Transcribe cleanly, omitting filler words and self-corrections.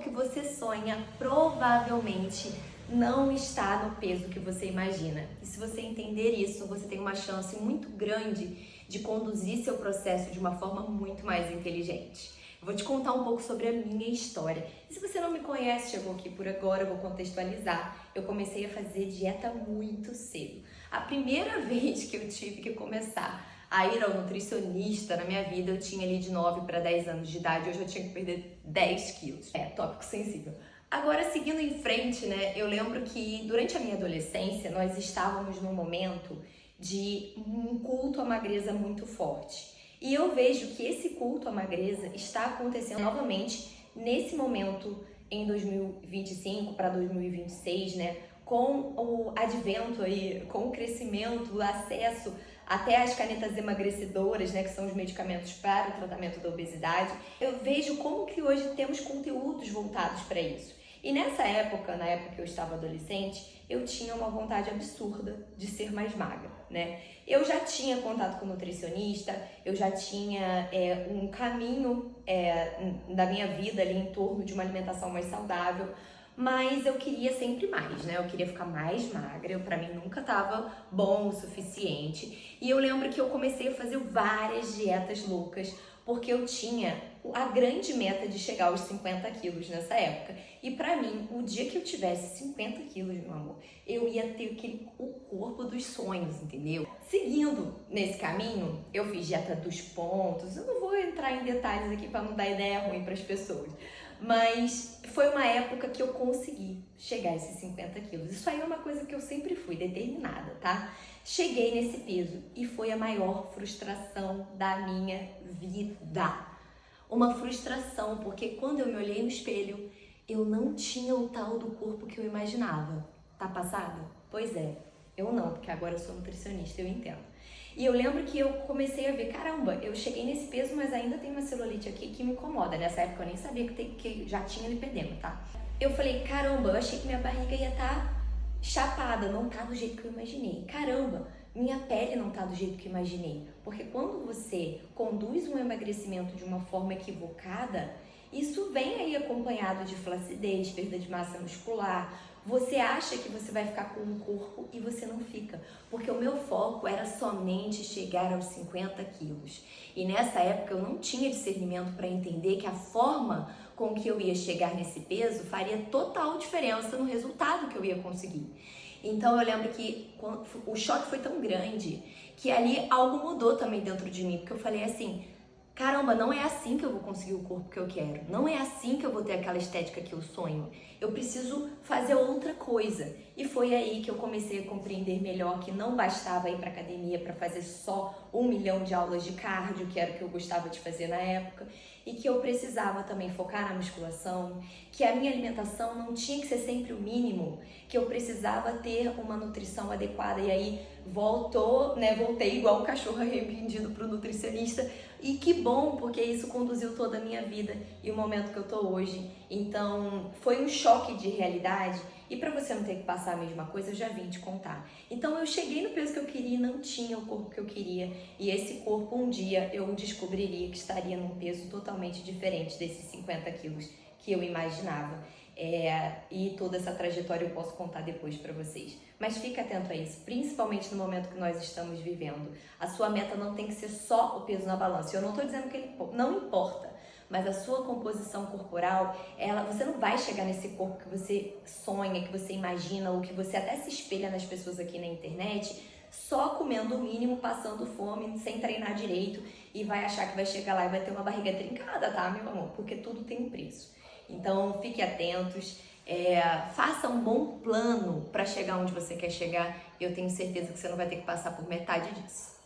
que você sonha provavelmente não está no peso que você imagina. E se você entender isso, você tem uma chance muito grande de conduzir seu processo de uma forma muito mais inteligente. Eu vou te contar um pouco sobre a minha história. E se você não me conhece, chegou aqui por agora, eu vou contextualizar. Eu comecei a fazer dieta muito cedo. A primeira vez que eu tive que começar a ir ao nutricionista na minha vida, eu tinha ali de 9 para 10 anos de idade, eu já tinha que perder 10 quilos. É, tópico sensível. Agora, seguindo em frente, né, eu lembro que durante a minha adolescência, nós estávamos num momento de um culto à magreza muito forte. E eu vejo que esse culto à magreza está acontecendo novamente nesse momento em 2025 para 2026, né? Com o advento aí, com o crescimento, o acesso até as canetas emagrecedoras, né, que são os medicamentos para o tratamento da obesidade, eu vejo como que hoje temos conteúdos voltados para isso. E nessa época, na época que eu estava adolescente, eu tinha uma vontade absurda de ser mais magra, né? Eu já tinha contato com nutricionista, eu já tinha um caminho da minha vida ali em torno de uma alimentação mais saudável, mas eu queria sempre mais, né? Eu queria ficar mais magra, para mim nunca estava bom o suficiente. E eu lembro que eu comecei a fazer várias dietas loucas, porque eu tinha a grande meta de chegar aos 50 quilos nessa época. E pra mim, o dia que eu tivesse 50 quilos, meu amor, eu ia ter o corpo dos sonhos, entendeu? Seguindo nesse caminho, eu fiz dieta dos pontos. Eu não vou entrar em detalhes aqui pra não dar ideia ruim pras pessoas. Mas foi uma época que eu consegui chegar a esses 50 quilos. Isso aí é uma coisa que eu sempre fui determinada, tá? Cheguei nesse peso e foi a maior frustração da minha vida. Uma frustração, porque quando eu me olhei no espelho, eu não tinha o tal do corpo que eu imaginava. Tá passada? Pois é, eu não, porque agora eu sou nutricionista, eu entendo. E eu lembro que eu comecei a ver, caramba, eu cheguei nesse peso, mas ainda tem uma celulite aqui que me incomoda. Nessa época eu nem sabia que já tinha lipedema, tá? Eu falei, caramba, eu achei que minha barriga ia estar chapada, não tá do jeito que eu imaginei. Caramba, minha pele não tá do jeito que eu imaginei. Porque quando você conduz um emagrecimento de uma forma equivocada, isso vem aí acompanhado de flacidez, perda de massa muscular. Você acha que você vai ficar com um corpo e você não fica. Porque o meu foco era somente chegar aos 50 quilos. E nessa época eu não tinha discernimento para entender que a forma com que eu ia chegar nesse peso faria total diferença no resultado que eu ia conseguir. Então eu lembro que o choque foi tão grande que ali algo mudou também dentro de mim. Porque eu falei assim, caramba, não é assim que eu vou conseguir o corpo que eu quero. Não é assim que eu vou ter aquela estética que eu sonho. Eu preciso fazer outra coisa. E foi aí que eu comecei a compreender melhor que não bastava ir para academia para fazer só 1 milhão de aulas de cardio, que era o que eu gostava de fazer na época, e que eu precisava também focar na musculação, que a minha alimentação não tinha que ser sempre o mínimo, que eu precisava ter uma nutrição adequada. E aí voltei igual o cachorro arrependido pro nutricionista. E que bom, porque isso conduziu toda a minha vida e o momento que eu tô hoje. Então, foi um choque de realidade. E para você não ter que passar a mesma coisa, eu já vim te contar. Então, eu cheguei no peso que eu queria e não tinha o corpo que eu queria. E esse corpo, um dia, eu descobriria que estaria num peso totalmente diferente desses 50 quilos que eu imaginava. E toda essa trajetória eu posso contar depois para vocês. Mas fique atento a isso, principalmente no momento que nós estamos vivendo. A sua meta não tem que ser só o peso na balança. Eu não estou dizendo que ele não importa, mas a sua composição corporal, você não vai chegar nesse corpo que você sonha, que você imagina, ou que você até se espelha nas pessoas aqui na internet, só comendo o mínimo, passando fome, sem treinar direito, e vai achar que vai chegar lá e vai ter uma barriga trincada, tá, meu amor? Porque tudo tem um preço. Então, fiquem atentos, faça um bom plano para chegar onde você quer chegar, e eu tenho certeza que você não vai ter que passar por metade disso.